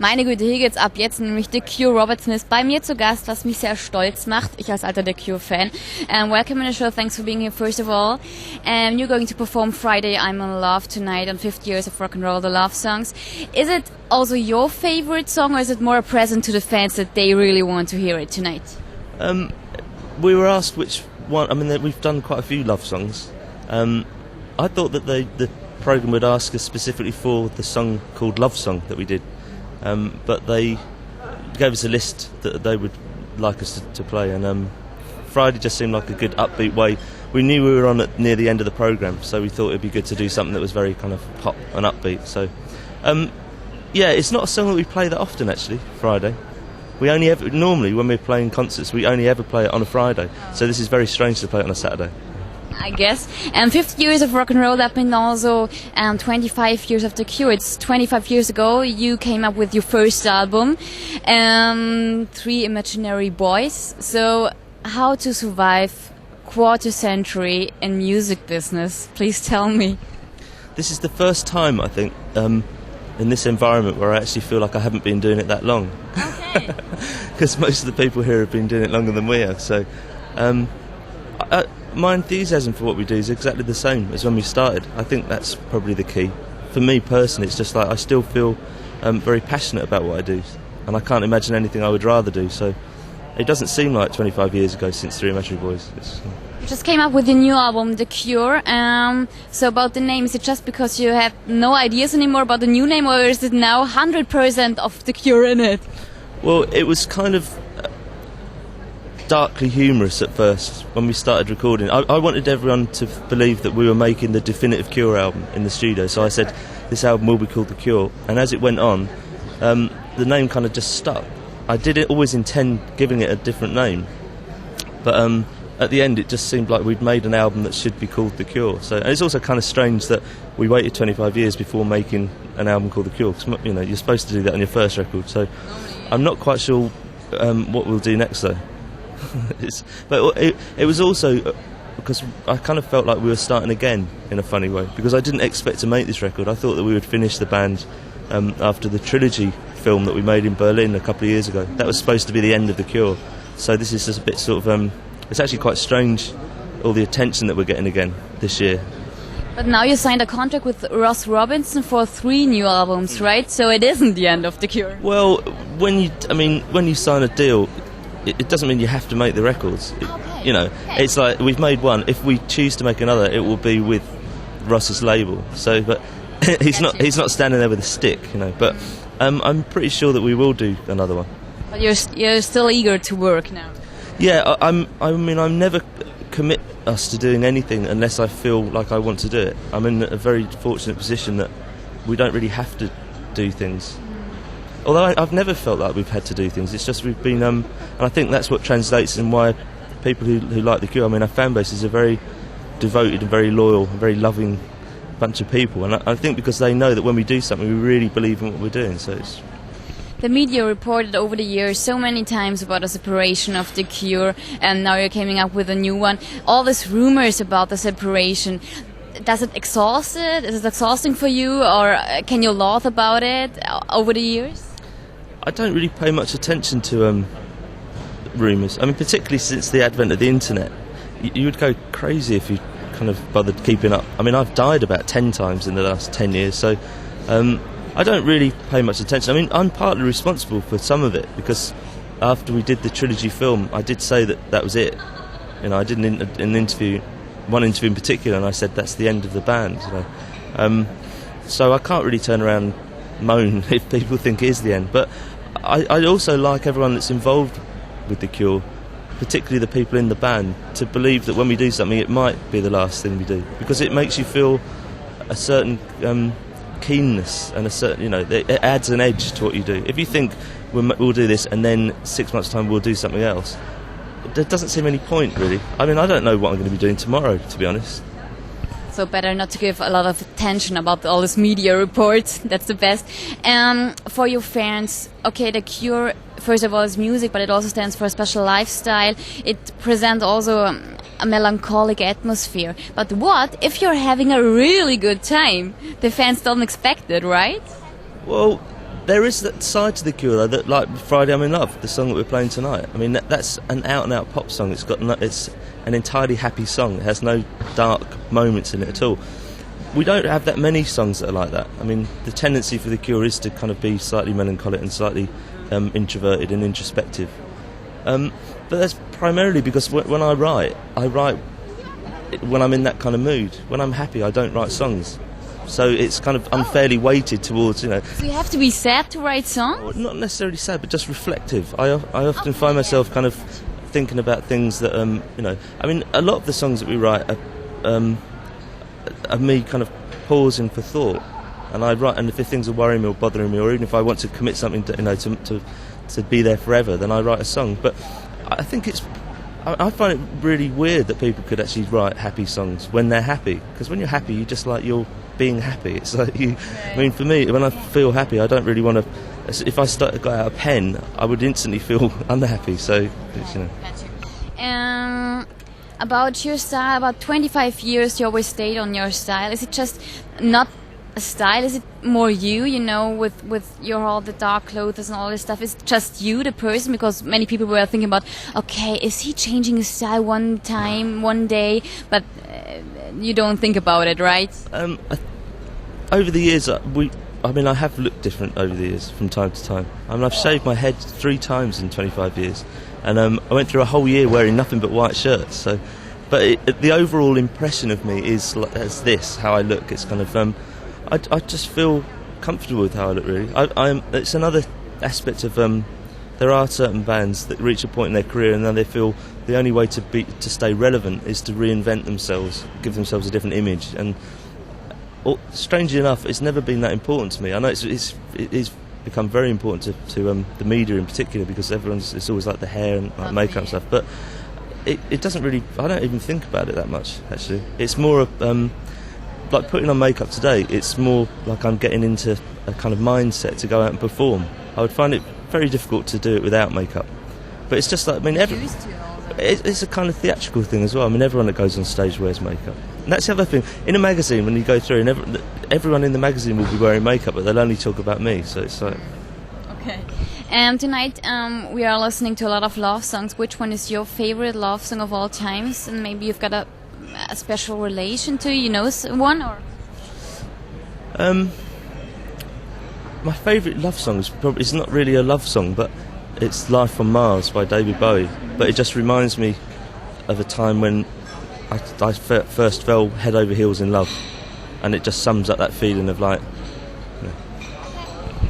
Meine Güte, hier geht's ab jetzt, nämlich The Cure. Robertson ist bei mir zu Gast, was mich sehr stolz macht, ich als alter The Cure-Fan. Welcome in the show, thanks for being here first of all. You're going to perform Friday, I'm in Love tonight on 50 Years of Rock and Roll, the love songs. Is it also your favorite song, or is it more a present to the fans that they really want to hear it tonight? We were asked which one, I mean, we've done quite a few love songs. I thought that the programme would ask us specifically for the song called Love Song that we did. But they gave us a list that they would like us to play, and Friday just seemed like a good upbeat way. We knew we were on near the end of the programme, so we thought it'd be good to do something that was very kind of pop and upbeat. So, yeah, it's not a song that we play that often actually, Friday. We only ever, normally when we're playing concerts, we only ever play it on a Friday, so this is very strange to play it on a Saturday. I guess. 50 years of rock and roll, that means also 25 years of The Cure. It's 25 years ago you came up with your first album, Three Imaginary Boys. So, how to survive quarter century in music business? Please tell me. This is the first time, I think, in this environment where I actually feel like I haven't been doing it that long. Okay. Because most of the people here have been doing it longer than we have. So, my enthusiasm for what we do is exactly the same as when we started. I think that's probably the key. For me personally, it's just like I still feel very passionate about what I do, and I can't imagine anything I would rather do. So it doesn't seem like 25 years ago since Three Imaginary Boys. You just came up with a new album, The Cure. So about the name, is it just because you have no ideas anymore about the new name, or is it now 100% of The Cure in it? Well, it was kind of darkly humorous at first when we started recording. I wanted everyone to believe that we were making the definitive Cure album in the studio, so I said this album will be called The Cure, and as it went on, the name kind of just stuck. I didn't always intend giving it a different name, but at the end it just seemed like we'd made an album that should be called The Cure. So, and it's also kind of strange that we waited 25 years before making an album called The Cure, because you know, you're supposed to do that on your first record, so I'm not quite sure what we'll do next though. But it was also because I kind of felt like we were starting again in a funny way, because I didn't expect to make this record. I thought that we would finish the band after the trilogy film that we made in Berlin a couple of years ago. That was supposed to be the end of The Cure, so this is just a bit sort of it's actually quite strange, all the attention that we're getting again this year. But now you signed a contract with Ross Robinson for 3 new albums, right? So it isn't the end of The Cure. Well, when you sign a deal, it doesn't mean you have to make the records. Okay. You know, it's like we've made one. If we choose to make another, it will be with Ross's label. So, but he's not standing there with a stick, you know. But I'm pretty sure that we will do another one. But you're still eager to work now. Yeah, I'm never commit us to doing anything unless I feel like I want to do it. I'm in a very fortunate position that we don't really have to do things. Although I've never felt like we've had to do things. It's just we've been, and I think that's what translates in why people who like The Cure, I mean, our fan base is a very devoted and very loyal, very loving bunch of people. And I think because they know that when we do something, we really believe in what we're doing. So it's... The media reported over the years so many times about the separation of The Cure, and now you're coming up with a new one. All these rumors about the separation. Does it exhaust it? Is it exhausting for you, or can you laugh about it over the years? I don't really pay much attention to rumours. I mean, particularly since the advent of the internet. You would go crazy if you kind of bothered keeping up. I mean, I've died about 10 times in the last 10 years, so I don't really pay much attention. I mean, I'm partly responsible for some of it, because after we did the trilogy film, I did say that was it. You know, I did an interview, one interview in particular, and I said that's the end of the band. You know? So I can't really turn around and moan if people think it is the end. But I also like everyone that's involved with The Cure, particularly the people in the band, to believe that when we do something, it might be the last thing we do, because it makes you feel a certain keenness and a certain, you know, it adds an edge to what you do. If you think we'll do this and then 6 months' time we'll do something else, there doesn't seem any point, really. I mean, I don't know what I'm going to be doing tomorrow, to be honest. So better not to give a lot of attention about all this media reports. That's the best. For your fans, okay, The Cure, first of all, is music, but it also stands for a special lifestyle. It presents also a melancholic atmosphere. But what if you're having a really good time? The fans don't expect it, right? Well, There is that side to The Cure, though, that, like Friday I'm in Love, the song that we're playing tonight. I mean, that's an out-and-out pop song. It's an entirely happy song. It has no dark moments in it at all. We don't have that many songs that are like that. I mean, the tendency for The Cure is to kind of be slightly melancholic and slightly introverted and introspective. But that's primarily because when I write when I'm in that kind of mood. When I'm happy, I don't write songs. So it's kind of unfairly weighted towards, So you have to be sad to write songs? Not necessarily sad, but just reflective. I often find myself kind of thinking about things that, I mean, a lot of the songs that we write are me kind of pausing for thought. And I write, and if things are worrying me or bothering me, or even if I want to commit something to be there forever, then I write a song. But I think I find it really weird that people could actually write happy songs when they're happy. Because when you're happy, you just like you're being happy. It's like I mean, for me, when I feel happy, I don't really want to. If I got out a pen, I would instantly feel unhappy. So, About your style, about 25 years you always stayed on your style. Is it just not a style? Is it more you, with your all the dark clothes and all this stuff? Is it just you, the person? Because many people were thinking about, okay, is he changing his style one day? But you don't think about it, right? Over the years, I have looked different over the years from time to time. I mean, I've shaved my head 3 times in 25 years. And I went through a whole year wearing nothing but white shirts. So, but the overall impression of me is as this, how I look. It's kind of I just feel comfortable with how I look. Really, it's another aspect of there are certain bands that reach a point in their career and then they feel the only way to stay relevant is to reinvent themselves, give themselves a different image. And strangely enough, it's never been that important to me. I know it is become very important to the media in particular, because it's always like the hair and like makeup and stuff, but it doesn't really, I don't even think about it that much actually. It's more like putting on makeup today, it's more like I'm getting into a kind of mindset to go out and perform. I would find it very difficult to do it without makeup, but it's just like, I mean, it's a kind of theatrical thing as well. I mean, everyone that goes on stage wears makeup. And that's the other thing. In a magazine, when you go through, and everyone in the magazine will be wearing makeup, but they'll only talk about me. So it's like... Okay. Tonight we are listening to a lot of love songs. Which one is your favorite love song of all times? And maybe you've got a special relation to, one? Or my favourite love song is not really a love song, but it's Life on Mars by David Bowie. But it just reminds me of a time when I first fell head over heels in love, and it just sums up that feeling of like.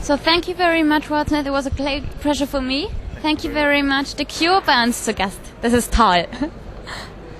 So thank you very much, Rodney. It was a great pleasure for me. Thank you very much. The Cure Bands zu Gast. Das ist toll.